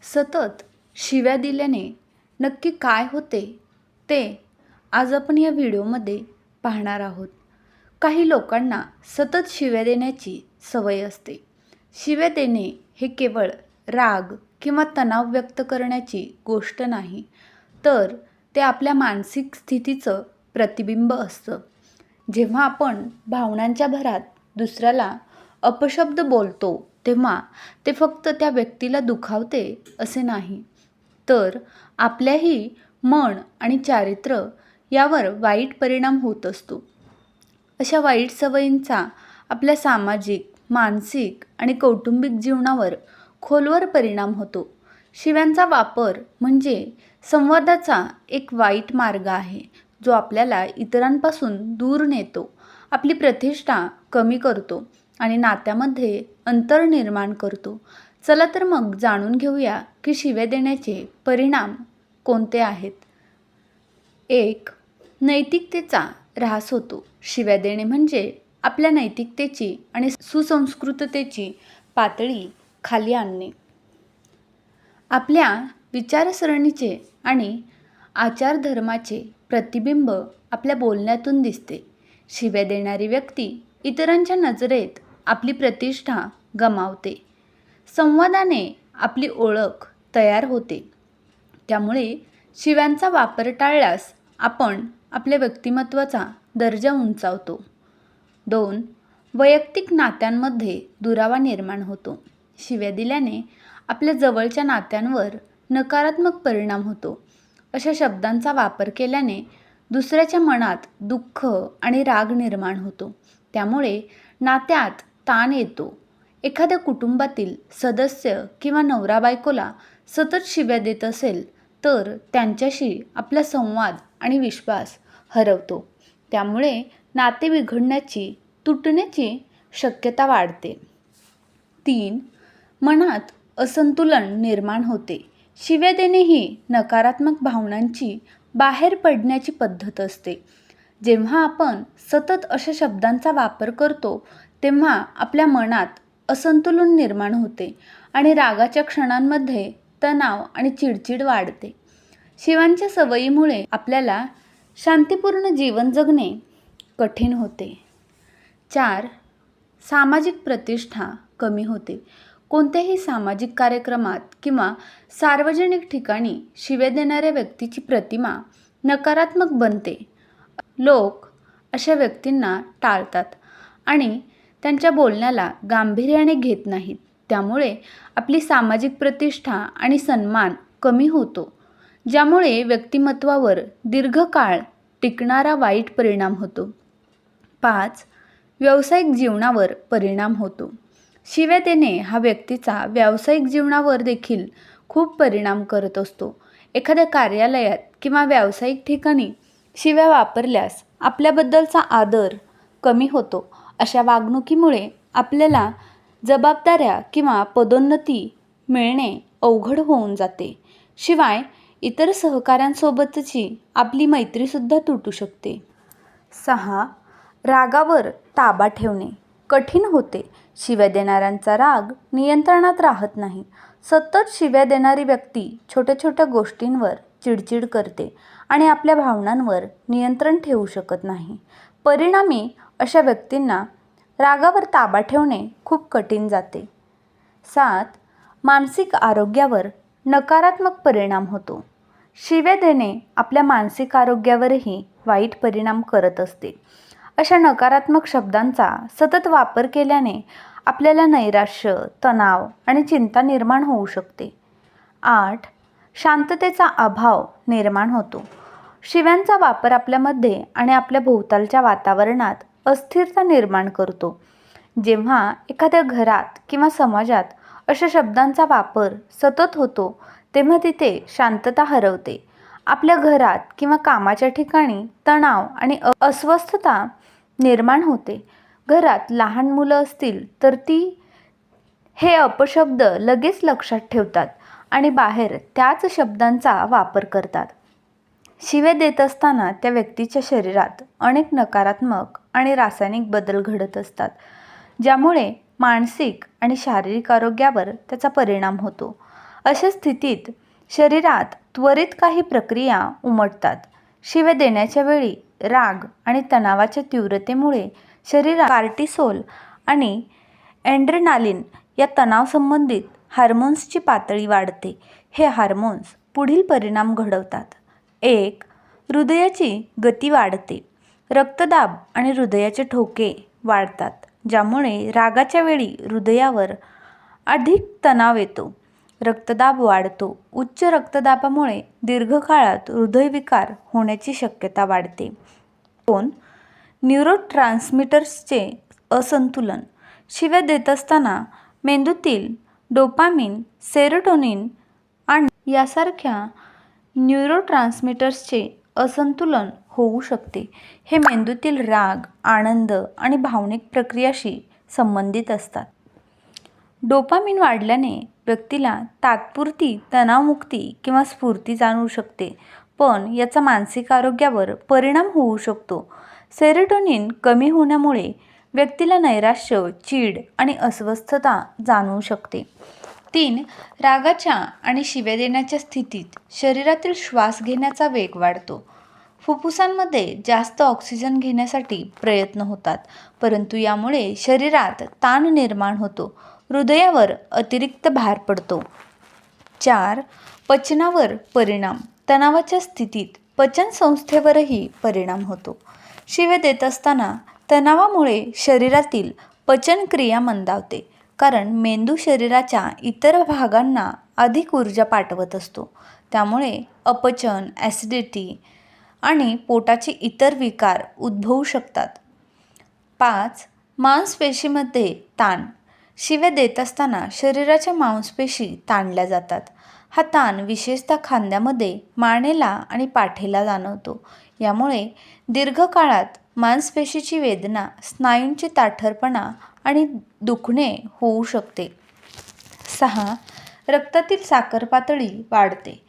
सतत शिव्या दिल्याने नक्की काय होते ते आज आपण या व्हिडिओमध्ये पाहणार आहोत. काही लोकांना सतत शिव्या देण्याची सवय असते. शिव्या देणे हे केवळ राग किंवा तणाव व्यक्त करण्याची गोष्ट नाही, तर ते आपल्या मानसिक स्थितीचं प्रतिबिंब असतं. जेव्हा आपण भावनांच्या भरात दुसऱ्याला अपशब्द बोलतो तेव्हा ते फक्त त्या व्यक्तीला दुखावते असे नाही, तर आपल्याही मन आणि चारित्र्य यावर वाईट परिणाम होत असतो. अशा वाईट सवयींचा आपल्या सामाजिक, मानसिक आणि कौटुंबिक जीवनावर खोलवर परिणाम होतो. शिव्यांचा वापर म्हणजे संवादाचा एक वाईट मार्ग आहे, जो आपल्याला इतरांपासून दूर नेतो, आपली प्रतिष्ठा कमी करतो आणि नात्यामध्ये अंतर निर्माण करतो. चला तर मग जाणून घेऊया की शिव्या देण्याचे परिणाम कोणते आहेत. 1. नैतिकतेचा ऱ्हास होतो. शिव्या देणे म्हणजे आपल्या नैतिकतेची आणि सुसंस्कृततेची पातळी खाली आणणे. आपल्या विचारसरणीचे आणि आचारधर्माचे प्रतिबिंब आपल्या बोलण्यातून दिसते. शिव्या देणारी व्यक्ती इतरांच्या नजरेत आपली प्रतिष्ठा गमावते. संवादाने आपली ओळख तयार होते. त्यामुळे शिव्यांचा वापर टाळल्यास आपण आपल्या व्यक्तिमत्त्वाचा दर्जा उंचावतो. 2. वैयक्तिक नात्यांमध्ये दुरावा निर्माण होतो. शिव्या दिल्याने आपल्या जवळच्या नात्यांवर नकारात्मक परिणाम होतो. अशा शब्दांचा वापर केल्याने दुसऱ्याच्या मनात दुःख आणि राग निर्माण होतो. त्यामुळे नात्यात ताण येतो. एखाद्या कुटुंबातील सदस्य किंवा नवरा बायकोला सतत शिव्या देत असेल तर त्यांच्याशी आपला संवाद आणि विश्वास हरवतो. त्यामुळे नाते बिघडण्याची, तुटण्याची शक्यता वाढते. 3. मनात असंतुलन निर्माण होते. शिव्या देणे ही नकारात्मक भावनांची बाहेर पडण्याची पद्धत असते. जेव्हा आपण सतत अशा शब्दांचा वापर करतो तेव्हा आपल्या मनात असंतुलन निर्माण होते आणि रागाच्या क्षणांमध्ये तणाव आणि चिडचिड वाढते. शिव्यांच्या सवयीमुळे आपल्याला शांतीपूर्ण जीवन जगणे कठीण होते. 4. सामाजिक प्रतिष्ठा कमी होते. कोणत्याही सामाजिक कार्यक्रमात किंवा सार्वजनिक ठिकाणी शिव्या देणाऱ्या व्यक्तीची प्रतिमा नकारात्मक बनते. लोक अशा व्यक्तींना टाळतात आणि त्यांच्या बोलण्याला गांभीर्याने घेत नाहीत. त्यामुळे आपली सामाजिक प्रतिष्ठा आणि सन्मान कमी होतो, ज्यामुळे व्यक्तिमत्त्वावर दीर्घकाळ टिकणारा वाईट परिणाम होतो. 5. व्यावसायिक जीवनावर परिणाम होतो. शिव्या देणे हा व्यक्तीचा व्यावसायिक जीवनावर देखील खूप परिणाम करत असतो. एखाद्या कार्यालयात किंवा व्यावसायिक ठिकाणी शिव्या वापरल्यास आपल्याबद्दलचा आदर कमी होतो. अशा वागणुकीमुळे आपल्याला जबाबदाऱ्या किंवा पदोन्नती मिळणे अवघड होऊन जाते. शिवाय इतर सहकाऱ्यांसोबतची आपली मैत्रीसुद्धा तुटू शकते. 6. रागावर ताबा ठेवणे कठीण होते. शिव्या देणाऱ्यांचा राग नियंत्रणात राहत नाही. सतत शिव्या देणारी व्यक्ती छोट्या छोट्या गोष्टींवर चिडचिड करते आणि आपल्या भावनांवर नियंत्रण ठेवू शकत नाही. परिणामी अशा व्यक्तींना रागावर ताबा ठेवणे खूप कठीण जाते. 7. मानसिक आरोग्यावर नकारात्मक परिणाम होतो. शिव्या देणे आपल्या मानसिक आरोग्यावरही वाईट परिणाम करत असते. अशा नकारात्मक शब्दांचा सतत वापर केल्याने आपल्याला नैराश्य, तणाव आणि चिंता निर्माण होऊ शकते. 8. शांततेचा अभाव निर्माण होतो. शिव्यांचा वापर आपल्यामध्ये आणि आपल्या भोवतालच्या वातावरणात अस्थिरता निर्माण करतो. जेव्हा एखाद्या घरात किंवा समाजात अशा शब्दांचा वापर सतत होतो तेव्हा तिथे शांतता हरवते. आपल्या घरात किंवा कामाच्या ठिकाणी तणाव आणि अस्वस्थता निर्माण होते. घरात लहान मुलं असतील तर ती हे अपशब्द लगेच लक्षात ठेवतात आणि बाहेर त्याच शब्दांचा वापर करतात. शिव्या देत असताना त्या व्यक्तीच्या शरीरात अनेक नकारात्मक आणि रासायनिक बदल घडत असतात, ज्यामुळे मानसिक आणि शारीरिक आरोग्यावर त्याचा परिणाम होतो. अशा स्थितीत शरीरात त्वरित काही प्रक्रिया उमटतात. शिव्या देण्याच्या वेळी राग आणि तणावाच्या तीव्रतेमुळे शरीरात कार्टिसोल आणि एड्रेनालिन या तणावसंबंधित हार्मोन्सची पातळी वाढते. हे हार्मोन्स पुढील परिणाम घडवतात. 1. हृदयाची गती वाढते. रक्तदाब आणि हृदयाचे ठोके वाढतात, ज्यामुळे रागाच्या वेळी हृदयावर अधिक तणाव येतो. रक्तदाब वाढतो. उच्च रक्तदाबामुळे दीर्घकाळात हृदयविकार होण्याची शक्यता वाढते. 2. न्यूरोट्रान्समीटर्सचे असंतुलन. शिव्या देत असताना मेंदूतील डोपामिन, सेरोटोनिन आणि यासारख्या न्यूरोट्रान्समीटर्सचे असंतुलन होऊ शकते. हे मेंदूतील राग, आनंद आणि भावनिक प्रक्रियाशी संबंधित असतात. डोपामिन वाढल्याने व्यक्तीला तात्पुरती तणावमुक्ती किंवा स्फूर्ती जाणवू शकते, पण याचा मानसिक आरोग्यावर परिणाम होऊ शकतो. सेरोटोनिन कमी होण्यामुळे व्यक्तीला नैराश्य, चीड आणि अस्वस्थता जाणवू शकते. 3. रागाच्या आणि शिव्या देण्याच्या स्थितीत शरीरातील श्वास घेण्याचा वेग वाढतो. फुफ्फुसांमध्ये जास्त ऑक्सिजन घेण्यासाठी प्रयत्न होतात, परंतु यामुळे शरीरात ताण निर्माण होतो. हृदयावर अतिरिक्त भार पडतो. 4. पचनावर परिणाम. तणावाच्या स्थितीत पचनसंस्थेवरही परिणाम होतो. शिव्या देत असताना तणावामुळे शरीरातील पचनक्रिया मंदावते, कारण मेंदू शरीराच्या इतर भागांना अधिक ऊर्जा पाठवत असतो. त्यामुळे अपचन, ॲसिडिटी आणि पोटाचे इतर विकार उद्भवू शकतात. 5. मांसपेशीमध्ये ताण. शिव्या देत असताना शरीराच्या मांसपेशी ताणल्या जातात. हा ताण विशेषतः खांद्यामध्ये, मानेला आणि पाठीला जाणवतो. यामुळे दीर्घकाळात मांसपेशीची वेदना, स्नायूंची ताठरपणा आणि दुखणे होऊ शकते. 6. रक्तातील साखर पातळी वाढते.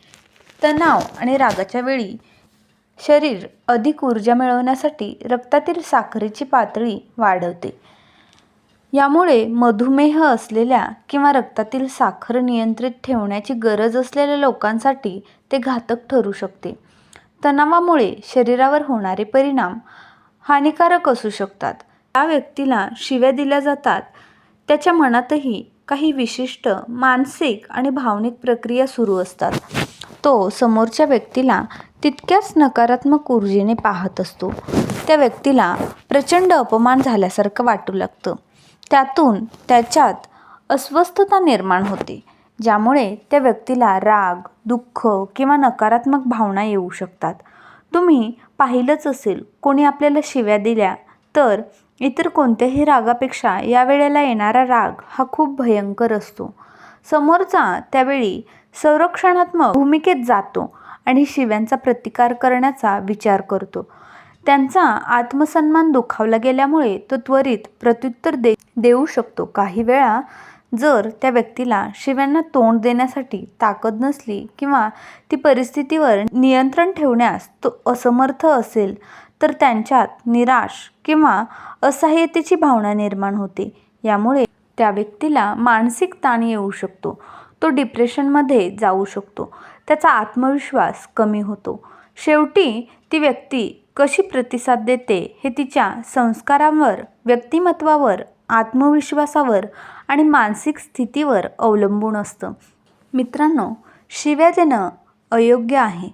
तणाव आणि रागाच्या वेळी शरीर अधिक ऊर्जा मिळवण्यासाठी रक्तातील साखरेची पातळी वाढवते. यामुळे मधुमेह असलेल्या किंवा रक्तातील साखर नियंत्रित ठेवण्याची गरज असलेल्या लोकांसाठी ते घातक ठरू शकते. तणावामुळे शरीरावर होणारे परिणाम हानिकारक असू शकतात. ज्या व्यक्तीला शिव्या दिल्या जातात त्याच्या मनातही काही विशिष्ट मानसिक आणि भावनिक प्रक्रिया सुरू असतात. तो समोरच्या व्यक्तीला तितक्याच नकारात्मक ऊर्जेने पाहत असतो. त्या व्यक्तीला प्रचंड अपमान झाल्यासारखं वाटू लागतं. त्यातून त्याच्यात अस्वस्थता निर्माण होते, ज्यामुळे त्या व्यक्तीला राग, दुःख किंवा नकारात्मक भावना येऊ शकतात. तुम्ही पाहिलंच असेल, कोणी आपल्याला शिव्या दिल्या तर इतर कोणत्याही रागापेक्षा यावेळेला येणारा राग हा खूप भयंकर असतो. समोरचा त्यावेळी संरक्षणात्मक भूमिकेत जातो आणि शिव्यांचा प्रतिकार करण्याचा विचार करतो. त्यांचा आत्मसन्मान दुखावला गेल्यामुळे तो त्वरित प्रत्युत्तर देऊ शकतो. काही वेळा जर त्या व्यक्तीला शिव्यांना तोंड देण्यासाठी ताकद नसली किंवा ती परिस्थितीवर नियंत्रण ठेवण्यास तो असमर्थ असेल तर त्यांच्यात निराश किंवा असहाय्यतेची भावना निर्माण होते. यामुळे त्या व्यक्तीला मानसिक ताण येऊ शकतो. तो डिप्रेशनमध्ये जाऊ शकतो. त्याचा आत्मविश्वास कमी होतो. शेवटी ती व्यक्ती कशी प्रतिसाद देते हे तिच्या संस्कारांवर, व्यक्तिमत्वावर, आत्मविश्वासावर आणि मानसिक स्थितीवर अवलंबून असतं. मित्रांनो, शिव्या देणं अयोग्य आहे,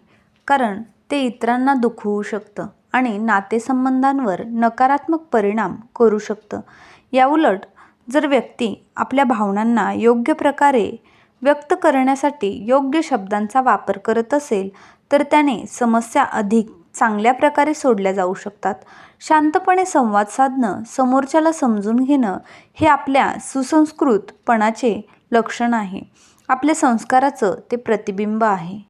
कारण ते इतरांना दुखवू शकतं आणि नातेसंबंधांवर नकारात्मक परिणाम करू शकतं. याउलट जर व्यक्ती आपल्या भावनांना योग्य प्रकारे व्यक्त करण्यासाठी योग्य शब्दांचा वापर करत असेल तर त्याने समस्या अधिक चांगल्या प्रकारे सोडल्या जाऊ शकतात. शांतपणे संवाद साधणं, समोरच्याला समजून घेणं हे आपल्या सुसंस्कृतपणाचे लक्षण आहे. आपल्या संस्काराचं ते प्रतिबिंब आहे.